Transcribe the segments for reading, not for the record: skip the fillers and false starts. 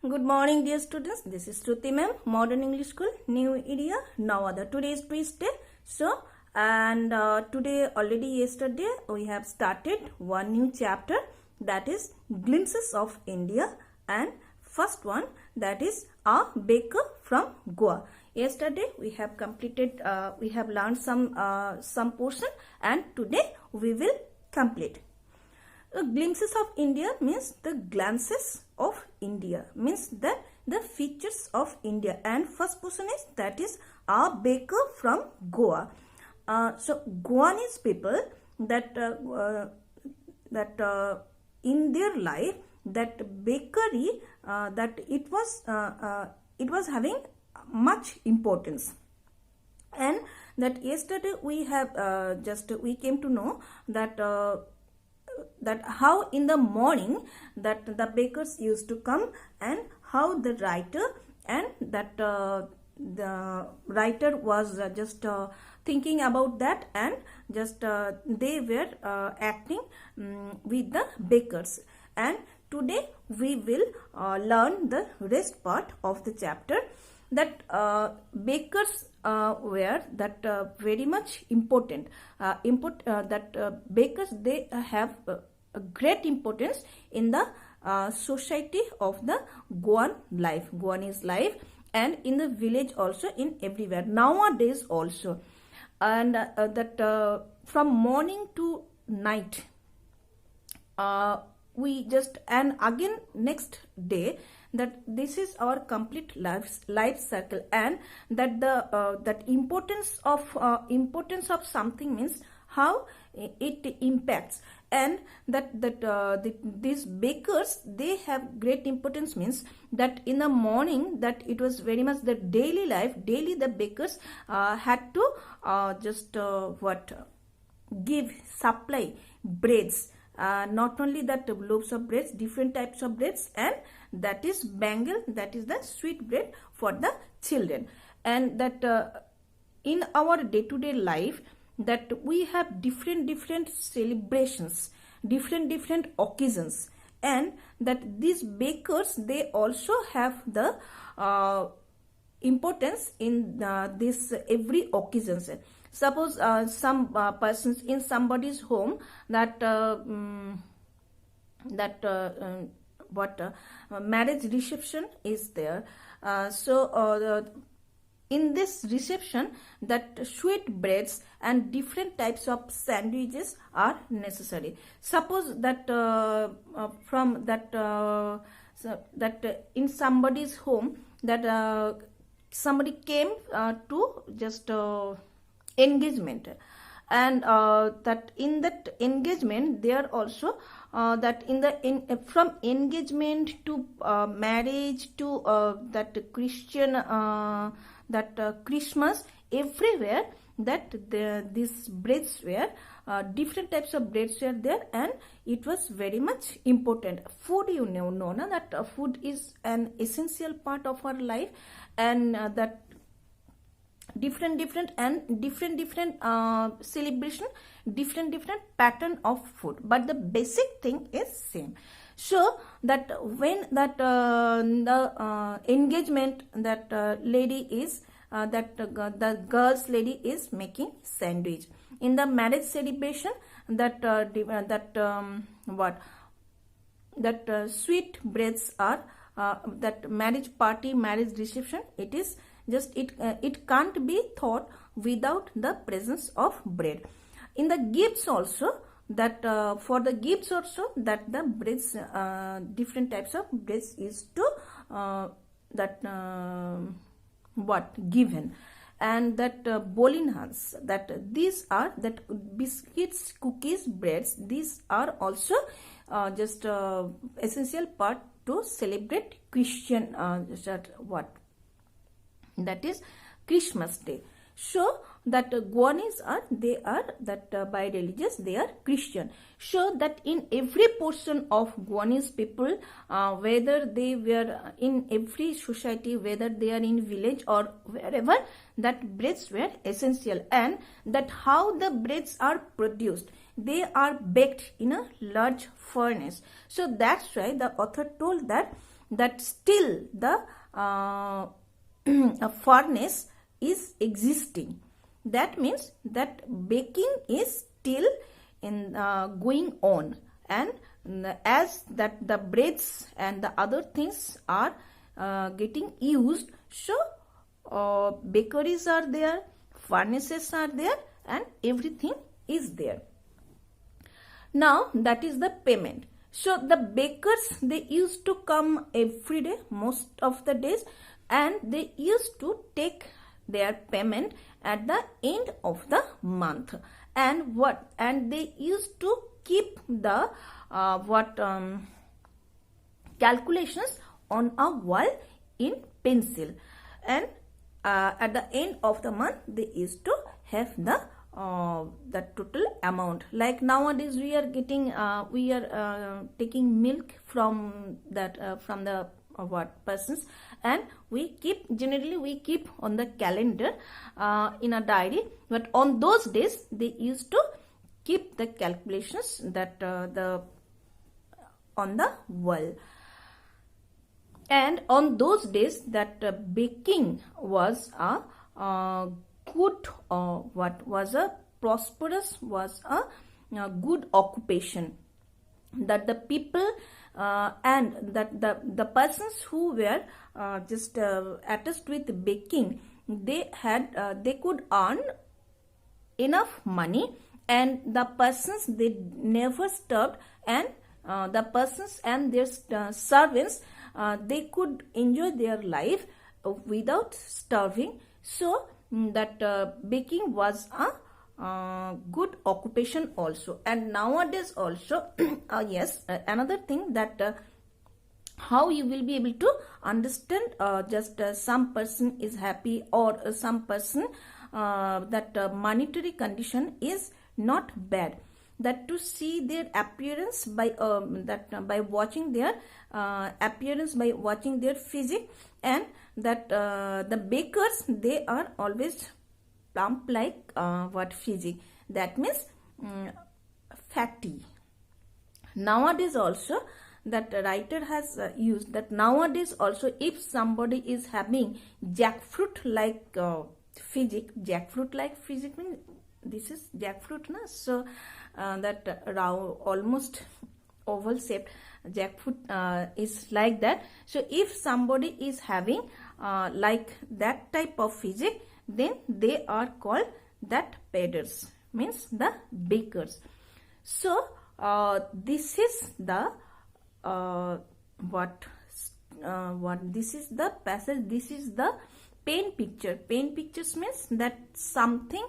Good morning, dear students. This is Shruti ma'am, Modern English School, New Area, Navada. Today is Tuesday. Today, already yesterday, we have started one new chapter, that is Glimpses of India, and first one, that is A Baker from Goa. Yesterday we have completed, we have learned some portion, and today we will complete. Glimpses of India means the glances of India, means the features of India, and first person is, that is A Baker from Goa. So Goanese people that in their life, that bakery, that it was having much importance, and that yesterday we have we came to know that how in the morning that the bakers used to come, and how the writer and that the writer was just thinking about that, and just they were acting with the bakers. And today we will learn the rest part of the chapter, that bakers were that very much important. Bakers, they have a great importance in the society of the Goanese life, and in the village also, in everywhere nowadays also. And from morning to night, we just, and again next day, that this is our complete life cycle, and that that importance of something means how it impacts, and these bakers, they have great importance, means that in the morning, that it was very much the daily life. Daily the bakers had to give, supply breads, not only that loaves of breads, different types of breads, and that is bangle, that is the sweet bread for the children. And that in our day-to-day life, that we have different celebrations, different occasions, and that these bakers, they also have the importance in this every occasions. Suppose some persons in somebody's home, that marriage reception is there. In this reception, that sweet breads and different types of sandwiches are necessary. Suppose that from that in somebody's home, that somebody came to just engagement, and that in that engagement, there also that from engagement to marriage to that Christian Christmas, everywhere, that these breads were different types of breads were there, and it was very much important. Food, you know na, that food is an essential part of our life, and that different celebration, different pattern of food, but the basic thing is same. So that when that the engagement, that lady is the girl's lady is making sandwich. In the marriage celebration, that sweet breads are that marriage party, marriage reception, it is just it can't be thought without the presence of bread. In the gifts also, that for the gifts also, that the breads, different types of breads is to given. And that bolinhans, that these are that biscuits, cookies, breads, these are also just essential part to celebrate Christian that is Christmas Day. So that Goanese are, they are that by religious, they are Christian. So that in every portion of Goanese people, whether they were in every society, whether they are in village or wherever, that breads were essential. And that how the breads are produced, they are baked in a large furnace. So that's why the author told that that still the furnace is existing. That means that baking is still in going on, and as that the breads and the other things are getting used, so bakeries are there, furnaces are there, and everything is there. Now that is the payment. So the bakers, they used to come every day, most of the days, and they used to take their payment at the end of the month. And they used to keep the calculations on a wall in pencil, and at the end of the month they used to have the total amount. Like nowadays we are getting taking milk from that from the persons, and we keep on the calendar in a diary, but on those days they used to keep the calculations that on the wall. And on those days that baking was a good was a good occupation, that the people and that the persons who were just attached with baking, they could earn enough money, and the persons, they never starved, and the persons and their servants, they could enjoy their life without starving. So that baking was a good occupation also. And nowadays also yes, another thing that how you will be able to understand just some person is happy, or some person that monetary condition is not bad, that to see their appearance by by watching their appearance, by watching their physique, and that the bakers, they are always plump like physique, that means fatty. Nowadays also, that writer has used that nowadays also, if somebody is having jackfruit like physique, jackfruit like physique means this is jackfruit, na? So that round, almost oval shaped jackfruit is like that. So if somebody is having like that type of physique, then they are called that peders, means the bakers. So this is the this is the passage, this is the paint picture. Paint pictures means that something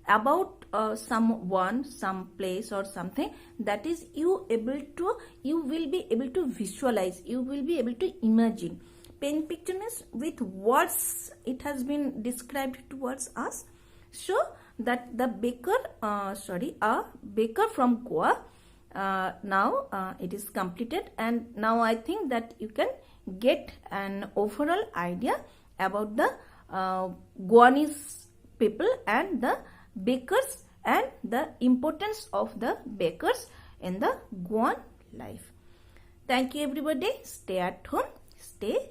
about someone, some place or something, that is you will be able to visualize, you will be able to imagine. Paint picture means with words it has been described towards us. So that the baker a baker from Goa, now it is completed, and now I think that you can get an overall idea about the Goanese people and the bakers, and the importance of the bakers in the Goan life. Thank you everybody. Stay at home, stay